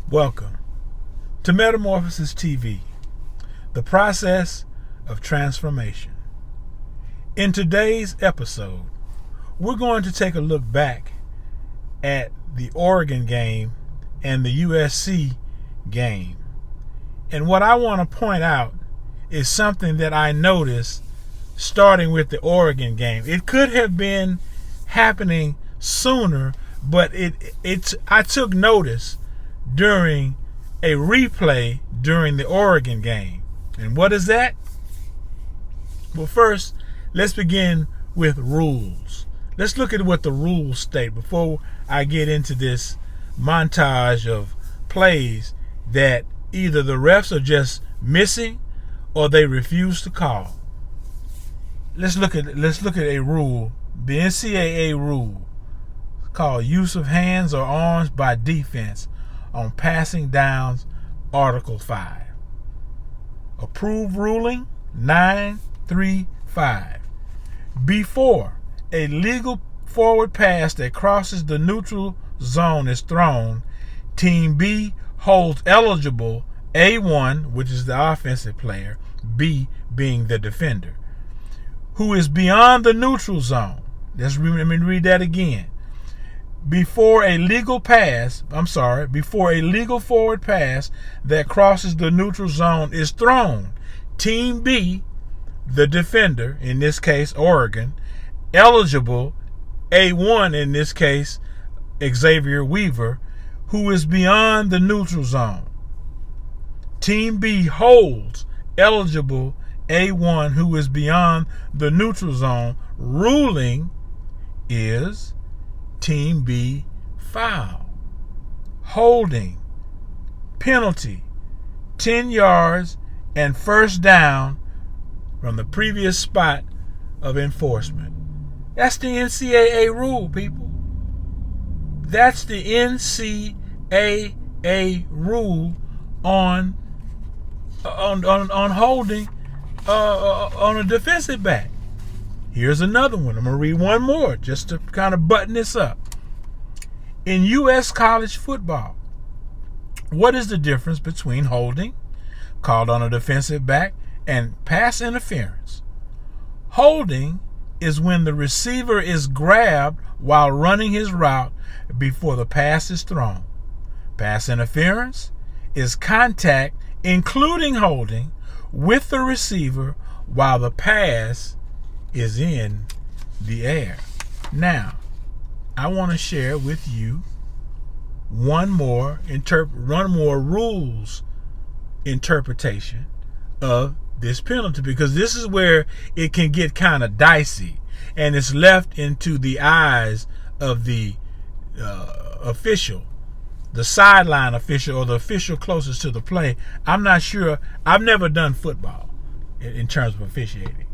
Welcome to Metamorphosis TV, the process of transformation. In today's episode, we're going to take a look back at the Oregon game and the USC game. And what I want to point out is something that I noticed starting with the Oregon game. It could have been happening sooner, but I took notice during a replay during the Oregon game. And what is that? Well, first, let's begin with rules. Let's look at what the rules state before I get into this montage of plays that either the refs are just missing or they refuse to call. Let's look at a rule, the NCAA rule called use of hands or arms by defense on passing downs, Article 5. Approved ruling 935. Before a legal forward pass that crosses the neutral zone is thrown, Team B holds eligible A1, which is the offensive player, B being the defender, who is beyond the neutral zone. Let me read that again. Before a legal forward pass that crosses the neutral zone is thrown, Team B, the defender, in this case Oregon, eligible A1, in this case Xavier Weaver, who is beyond the neutral zone. Team B holds eligible A1, who is beyond the neutral zone. Ruling is Team B foul. Holding, penalty, 10 yards, and first down from the previous spot of enforcement. That's the NCAA rule, people. That's the NCAA rule on holding on a defensive back. Here's another one. I'm going to read one more just to kind of button this up. In U.S. college football, what is the difference between holding, called on a defensive back, and pass interference? Holding is when the receiver is grabbed while running his route before the pass is thrown. Pass interference is contact, including holding, with the receiver while the pass is in the air. Now, I want to share with you one more rules interpretation of this penalty, because this is where it can get kind of dicey, and it's left into the eyes of the official, the sideline official, or the official closest to the play. I'm not sure. I've never done football in terms of officiating.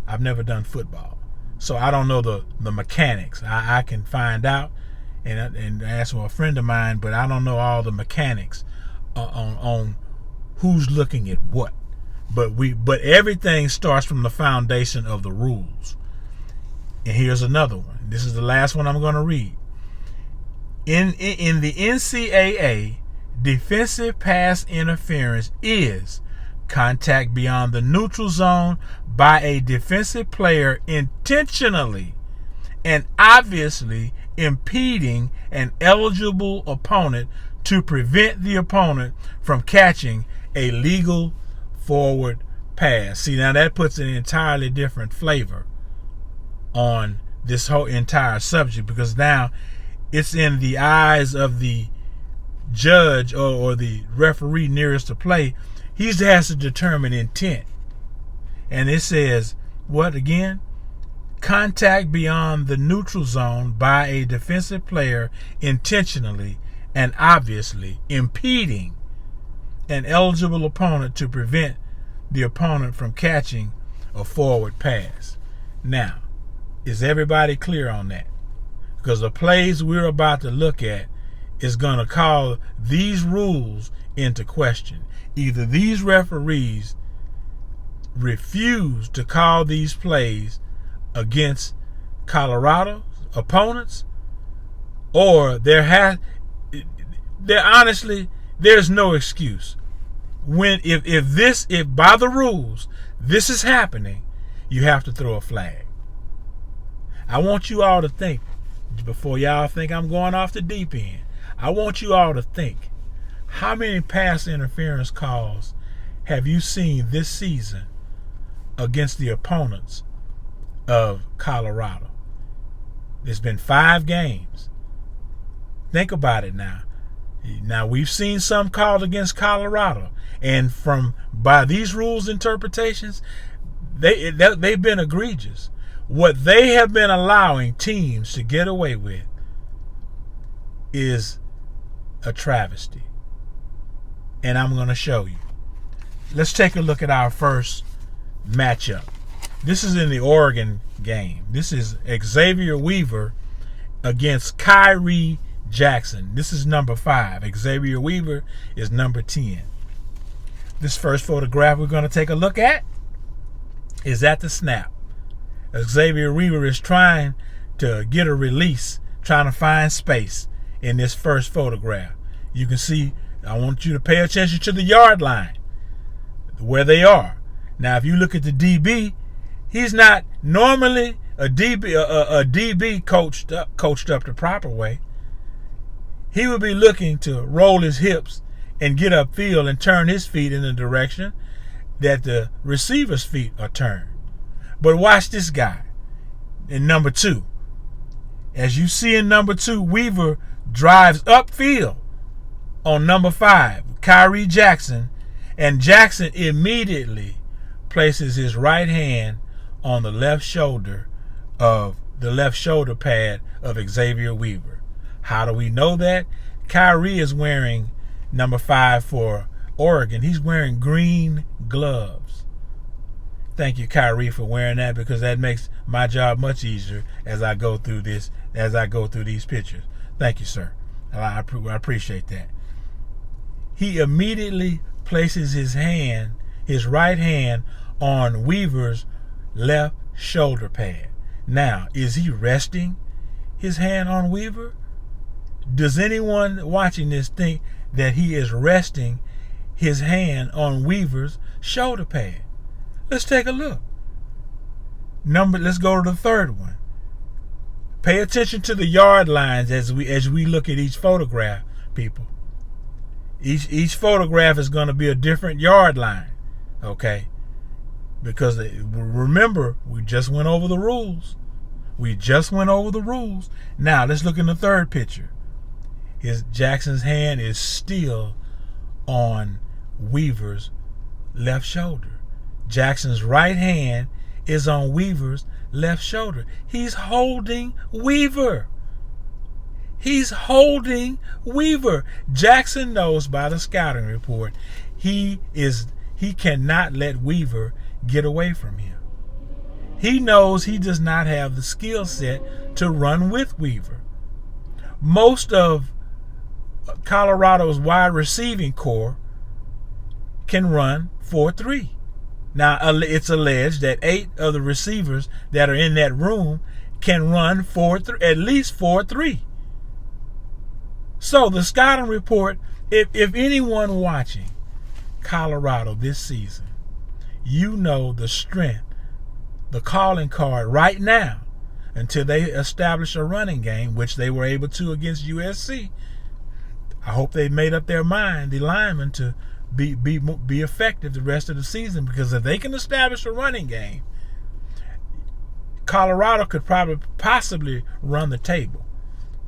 I've never done football, so I don't know the mechanics. I can find out and ask for a friend of mine, but I don't know all the mechanics on who's looking at what. But everything starts from the foundation of the rules. And here's another one. This is the last one I'm going to read. In the NCAA, defensive pass interference is contact beyond the neutral zone by a defensive player intentionally and obviously impeding an eligible opponent to prevent the opponent from catching a legal forward pass. See, now that puts an entirely different flavor on this whole entire subject, because now it's in the eyes of the judge or the referee nearest to play. He has to determine intent. And it says, what again? Contact beyond the neutral zone by a defensive player intentionally and obviously impeding an eligible opponent to prevent the opponent from catching a forward pass. Now, is everybody clear on that? Because the plays we're about to look at is going to call these rules into question. Either these referees refuse to call these plays against Colorado's opponents, or there honestly, There's no excuse. If by the rules this is happening, you have to throw a flag. I want you all to think, before y'all think I'm going off the deep end, I want you all to think, how many pass interference calls have you seen this season against the opponents of Colorado? There's been 5 games. Think about it now. Now, we've seen some called against Colorado, and by these rules interpretations, they've been egregious. What they have been allowing teams to get away with is a travesty. And I'm going to show you. Let's take a look at our first matchup. This is in the Oregon game. This is Xavier Weaver against Kyrie Jackson. This is number 5. Xavier Weaver is number 10. This first photograph we're going to take a look at is at the snap. Xavier Weaver is trying to get a release, trying to find space in this first photograph. You can see, I want you to pay attention to the yard line, where they are. Now, if you look at the DB, he's not normally a DB coached up the proper way. He would be looking to roll his hips and get upfield and turn his feet in the direction that the receiver's feet are turned. But watch this guy in number 2. As you see in number 2, Weaver drives upfield on number 5, Kyrie Jackson, and Jackson immediately places his right hand on the left shoulder pad of Xavier Weaver. How do we know that? Kyrie is wearing number 5 for Oregon. He's wearing green gloves. Thank you, Kyrie, for wearing that, because that makes my job much easier as I go through these pictures. Thank you, sir. I appreciate that. He immediately places his right hand on Weaver's left shoulder pad. Now, is he resting his hand on Weaver? Does anyone watching this think that he is resting his hand on Weaver's shoulder pad? Let's take a look. Let's go to the third one. Pay attention to the yard lines as we look at each photograph, people. Each photograph is going to be a different yard line, okay? Because remember, we just went over the rules. Now, let's look in the third picture. Jackson's hand is still on Weaver's left shoulder. Jackson's right hand is on Weaver's left shoulder. He's holding Weaver. Jackson knows by the scouting report he cannot let Weaver get away from him. He knows he does not have the skill set to run with Weaver. Most of Colorado's wide receiving core can run 4-3. Now, it's alleged that 8 of the receivers that are in that room can run 4-3, at least 4-3. So the scouting report, if anyone watching Colorado this season, you know the strength, the calling card right now, until they establish a running game, which they were able to against USC. I hope they made up their mind, the linemen, to be effective the rest of the season, because if they can establish a running game, Colorado could possibly run the table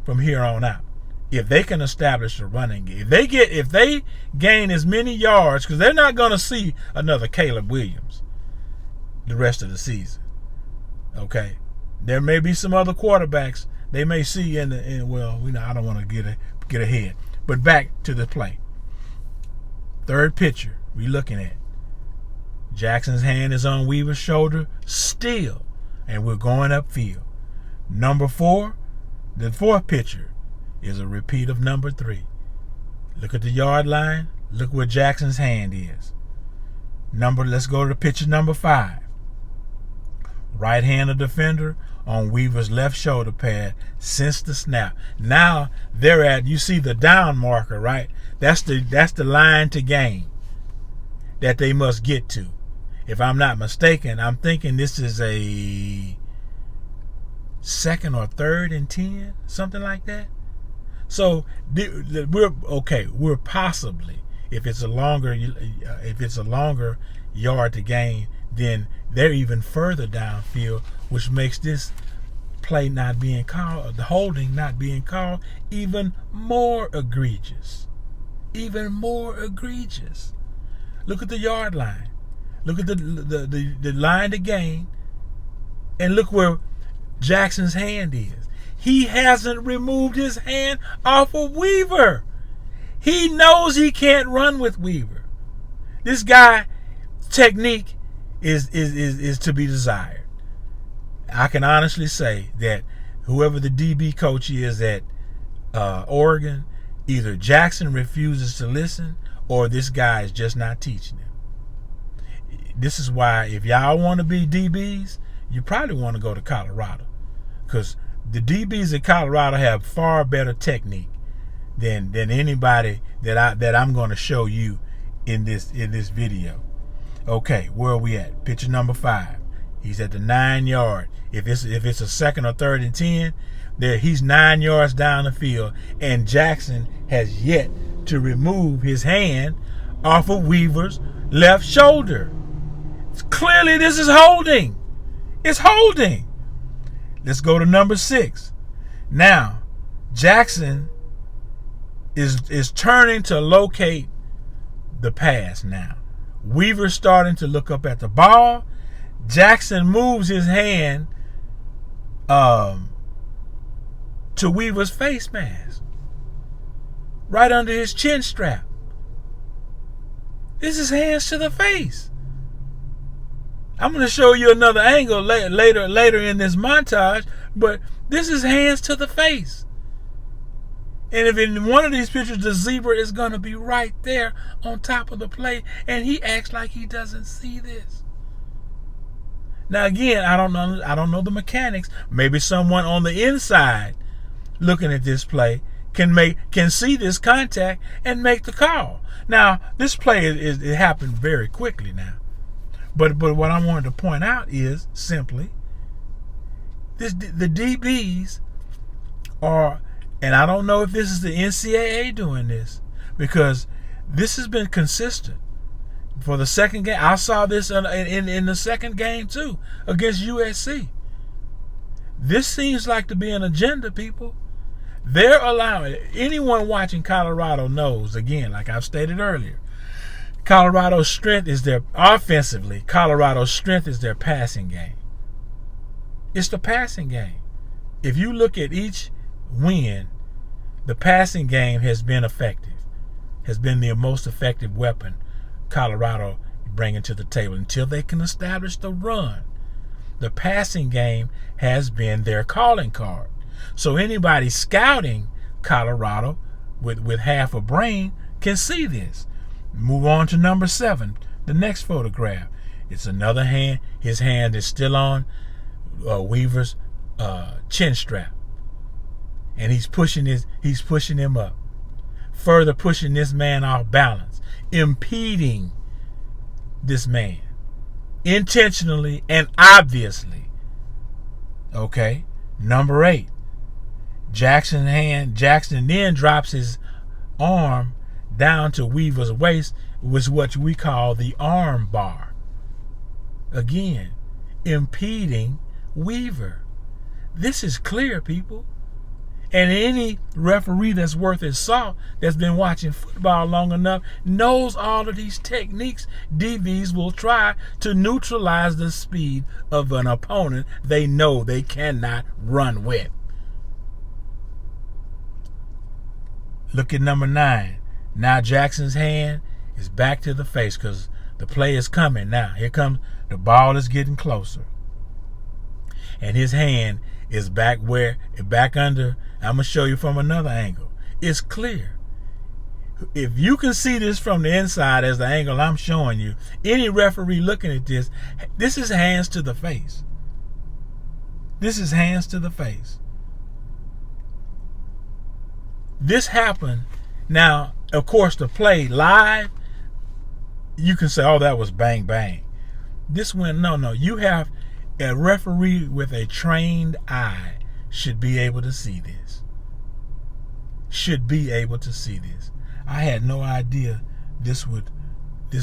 from here on out. If they can establish a running game, if they gain as many yards, because they're not going to see another Caleb Williams the rest of the season. Okay, there may be some other quarterbacks they may see I don't want to get ahead, but back to the play. Third picture we looking at. Jackson's hand is on Weaver's shoulder still, and we're going upfield. Number 4, the fourth picture, is a repeat of number 3. Look at the yard line. Look where Jackson's hand is. Let's go to picture number 5. Right hand of defender on Weaver's left shoulder pad since the snap. Now they're at, you see the down marker, right? That's the line to gain that they must get to. If I'm not mistaken, I'm thinking this is a 2nd or 3rd and 10, something like that. So we're possibly, if it's a longer yard to gain, then they're even further downfield, which makes this play not being called, the holding not being called, even more egregious. Even more egregious. Look at the yard line. Look at the line to gain, and look where Jackson's hand is. He hasn't removed his hand off of Weaver. He knows he can't run with Weaver. This guy, technique is to be desired. I can honestly say that whoever the DB coach is at Oregon, either Jackson refuses to listen or this guy is just not teaching him. This is why, if y'all want to be DBs, you probably want to go to Colorado, because the DBs in Colorado have far better technique than anybody that I'm going to show you in this video. Okay, where are we at? Picture number 5. He's at the 9 yard. If it's a 2nd or 3rd and 10, he's 9 yards down the field, and Jackson has yet to remove his hand off of Weaver's left shoulder. Clearly, this is holding. It's holding. Let's go to number 6. Now, Jackson is turning to locate the pass now. Weaver's starting to look up at the ball. Jackson moves his hand to Weaver's face mask, right under his chin strap. This is hands to the face. I'm going to show you another angle later in this montage, but this is hands to the face. And if in one of these pictures the zebra is going to be right there on top of the plate, and he acts like he doesn't see this. Now again, I don't know the mechanics. Maybe someone on the inside looking at this play can see this contact and make the call. Now this play it happened very quickly now. But what I wanted to point out is simply the DBs are, and I don't know if this is the NCAA doing this, because this has been consistent for the second game. I saw this in the second game too against USC. This seems like to be an agenda, people. They're allowing, anyone watching Colorado knows, again, like I've stated earlier, Colorado's strength is their passing game. It's the passing game. If you look at each win, the passing game has been effective, has been the most effective weapon Colorado bringing to the table until they can establish the run. The passing game has been their calling card. So anybody scouting Colorado with half a brain can see this. Move on to number 7, the next photograph. It's another hand. His hand is still on Weaver's chin strap, and he's pushing him up, further pushing this man off balance, impeding this man intentionally and obviously. Okay, number 8. Jackson then drops his arm down to Weaver's waist, was what we call the arm bar. Again, impeding Weaver. This is clear, people. And any referee that's worth his salt, that's been watching football long enough, knows all of these techniques DBs will try to neutralize the speed of an opponent they know they cannot run with. Look at number 9. Now Jackson's hand is back to the face because the play is coming now. Here comes, the ball is getting closer. And his hand is back under. I'm going to show you from another angle. It's clear. If you can see this from the inside as the angle I'm showing you, any referee looking at this is hands to the face. This is hands to the face. This happened. Now, of course, to play live, you can say, oh, that was bang, bang. This went, no. You have a referee with a trained eye should be able to see this. Should be able to see this. I had no idea this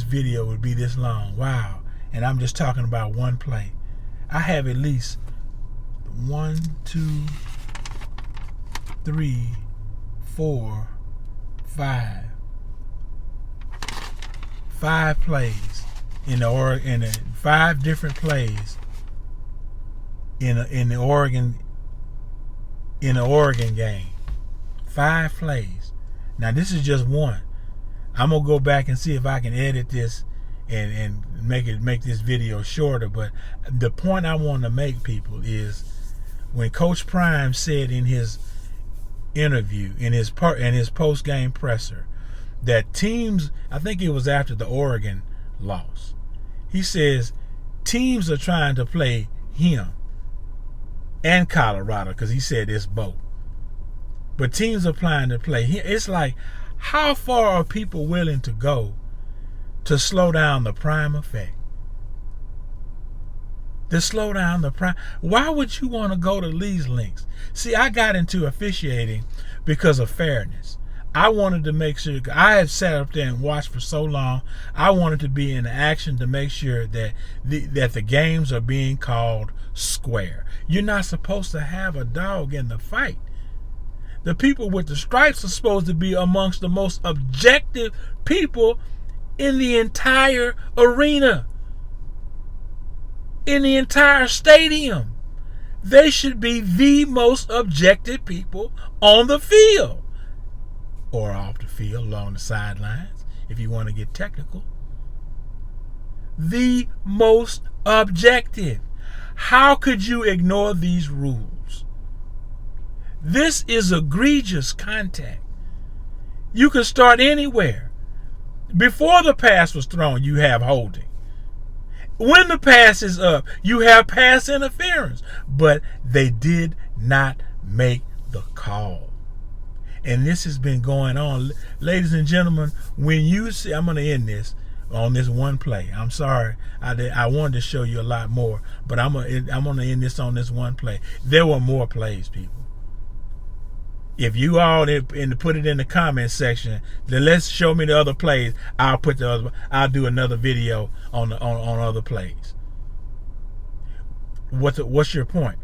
video would be this long. Wow. And I'm just talking about one play. I have at least 1, 2, 3, 4, 5. 5 plays in the 5 different plays in the Oregon game. 5 plays. Now this is just one. I'm gonna go back and see if I can edit this and make this video shorter. But the point I want to make, people, is when Coach Prime said in his interview, in his post game presser, that teams, I think it was after the Oregon loss, he says teams are trying to play him and Colorado, because he said it's both. But teams are trying to play him. It's like, how far are people willing to go to slow down the prime effect? To slow down the prime. Why would you want to go to these links? See, I got into officiating because of fairness. I wanted to make sure, I had sat up there and watched for so long, I wanted to be in action to make sure that the games are being called square. You're not supposed to have a dog in the fight. The people with the stripes are supposed to be amongst the most objective people in the entire arena, in the entire stadium. They should be the most objective people on the field, or off the field, along the sidelines, if you want to get technical. The most objective. How could you ignore these rules? This is egregious contact. You can start anywhere. Before the pass was thrown, you have holding. When the pass is up, you have pass interference. But they did not make the call. And this has been going on. Ladies and gentlemen, when you see, I'm going to end this on this one play. I'm sorry. I wanted to show you a lot more, but I'm going to end this on this one play. There were more plays, people. If you all put it in the comment section, then let's show me the other plays. I'll do another video on other plays. What's your point?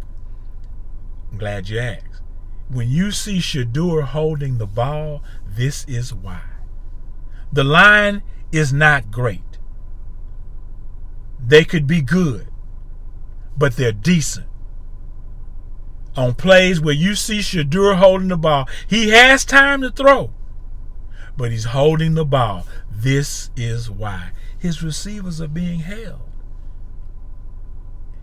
I'm glad you asked. When you see Shedeur holding the ball, this is why. The line is not great. They could be good, but they're decent. On plays where you see Shedeur holding the ball, he has time to throw, but he's holding the ball. This is why. His receivers are being held.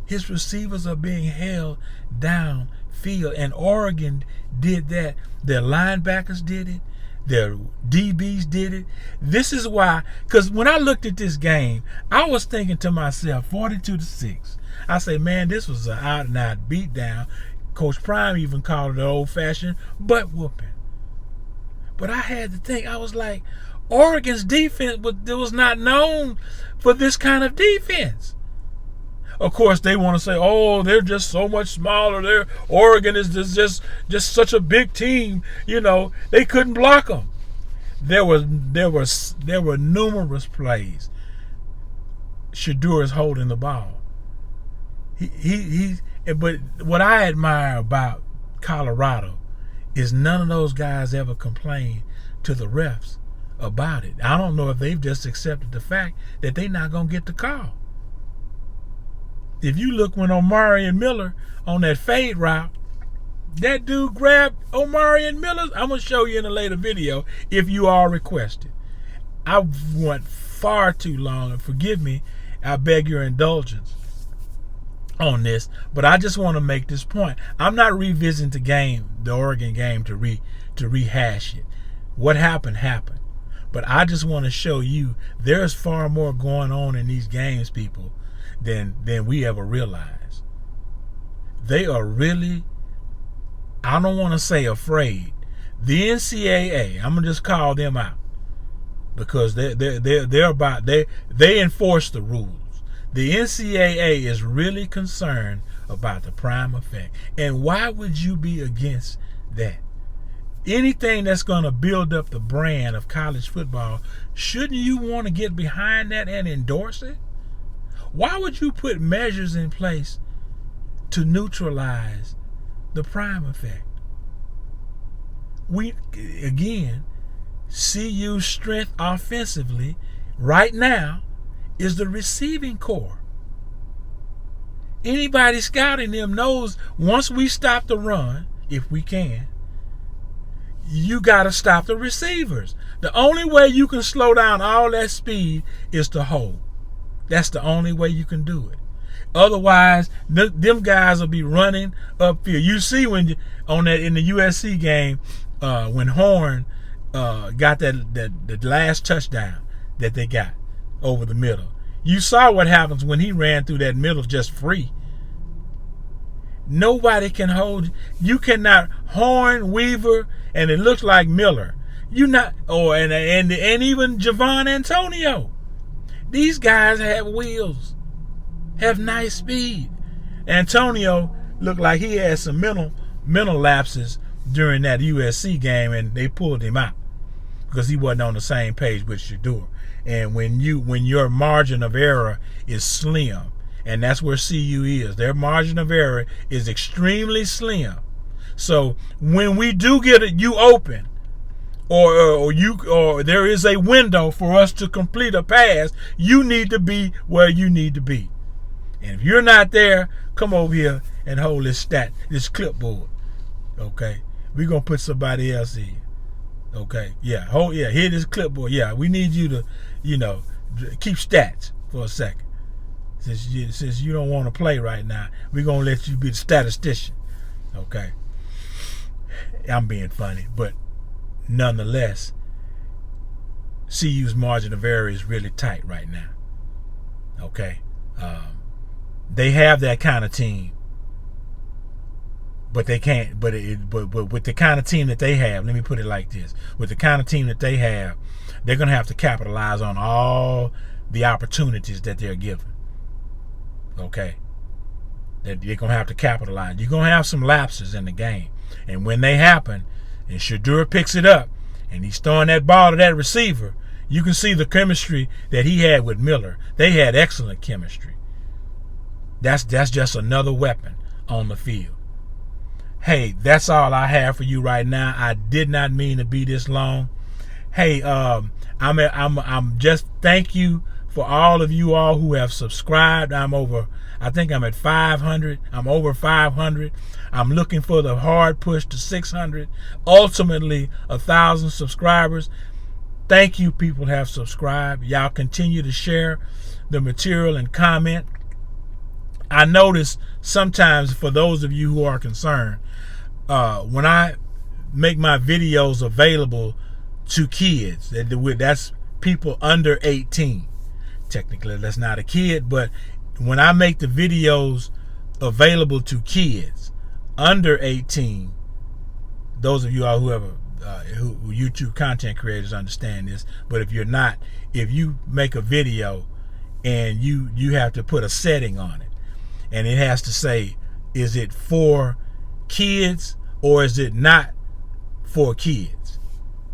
His receivers are being held downfield, and Oregon did that. Their linebackers did it. Their DBs did it. This is why, because when I looked at this game, I was thinking to myself, 42-6. I say, man, this was an out-and-out beatdown. Coach Prime even called it an old-fashioned butt whooping. But I had to think, I was like, Oregon's defense was not known for this kind of defense. Of course, they want to say, oh, they're just so much smaller. Oregon is just such a big team. You know, they couldn't block them. There were numerous plays. Shedeur is holding the ball. But what I admire about Colorado is none of those guys ever complained to the refs about it. I don't know if they've just accepted the fact that they're not going to get the call. If you look when Omarion Miller on that fade route, that dude grabbed Omarion Miller. I'm going to show you in a later video if you are requested. I went far too long, and forgive me, I beg your indulgence on this, but I just want to make this point. I'm not revisiting the Oregon game to rehash it. What happened. But I just want to show you there's far more going on in these games, people, than we ever realized. they are really, I don't want to say afraid. The NCAA, I'm gonna just call them out because they enforce the rules. The NCAA is really concerned about the prime effect. And why would you be against that? Anything that's going to build up the brand of college football, shouldn't you want to get behind that and endorse it? Why would you put measures in place to neutralize the prime effect? CU's strength offensively right now is the receiving core. Anybody scouting them knows once we stop the run, if we can, you got to stop the receivers. The only way you can slow down all that speed is to hold. That's the only way you can do it. Otherwise, them guys will be running upfield. You see when in the USC game, when Horn got the last touchdown that they got over the middle. You saw what happens when he ran through that middle just free. Nobody can hold. You cannot. Horn, Weaver, and it looks like Miller. You not, and even Javon Antonio. These guys have wheels, have nice speed. Antonio looked like he had some mental lapses during that USC game, and they pulled him out because he wasn't on the same page with Shedeur. And when your margin of error is slim, and that's where CU is, their margin of error is extremely slim. So when we do get you open, or there is a window for us to complete a pass, you need to be where you need to be. And if you're not there, come over here and hold this clipboard. Okay, we're gonna put somebody else in. Okay, here this clipboard. Yeah, we need you to, keep stats for a second. Since you don't want to play right now, we're gonna let you be the statistician. Okay, I'm being funny, but nonetheless, CU's margin of error is really tight right now. Okay, they have that kind of team, but they can't. But with the kind of team that they have, let me put it like this: with the kind of team that they have, they're gonna have to capitalize on all the opportunities that they're given. Okay, they're gonna have to capitalize. You're gonna have some lapses in the game, and when they happen, and Shedeur picks it up, and he's throwing that ball to that receiver, you can see the chemistry that he had with Miller. They had excellent chemistry. That's just another weapon on the field. Hey, that's all I have for you right now. I did not mean to be this long. Hey, I'm just thank you for all of you all who have subscribed. I think I'm at 500. I'm over 500. I'm looking for the hard push to 600. Ultimately, 1,000 subscribers. Thank you, people have subscribed. Y'all continue to share the material and comment. I notice sometimes, for those of you who are concerned, when I make my videos available to kids, that's people under 18. Technically, that's not a kid, but when I make the videos available to kids under 18, those of you all who YouTube content creators understand this, but if you're not, if you make a video and you have to put a setting on it, and it has to say, is it for kids or is it not for kids?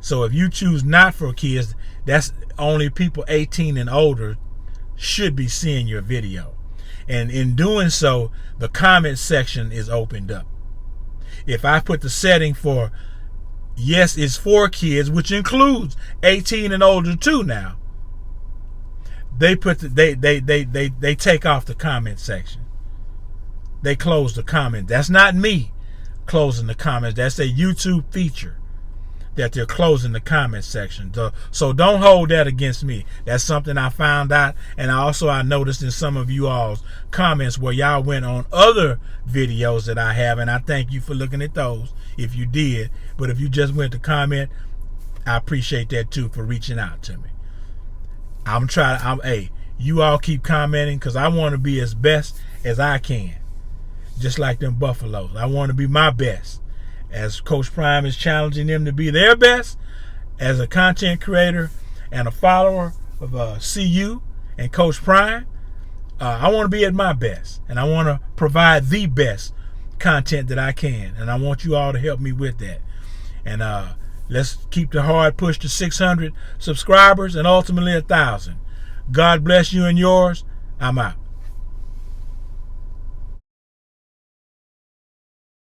So if you choose not for kids, that's only people 18 and older should be seeing your video. And in doing so, the comment section is opened up. If I put the setting for yes, it's for kids, which includes 18 and older too now, they take off the comment section. They close the comment. That's not me closing the comments. That's a YouTube feature that they're closing the comment section. So don't hold that against me. That's something I found out, and I noticed in some of you all's comments where y'all went on other videos that I have, and I thank you for looking at those if you did. But if you just went to comment, I appreciate that too, for reaching out to me. Hey, you all keep commenting because I want to be as best as I can. just like them Buffaloes. I want to be my best. As Coach Prime is challenging them to be their best, as a content creator and a follower of CU and Coach Prime, I want to be at my best, and I want to provide the best content that I can, and I want you all to help me with that. And let's keep the hard push to 600 subscribers and ultimately 1,000. God bless you and yours. I'm out.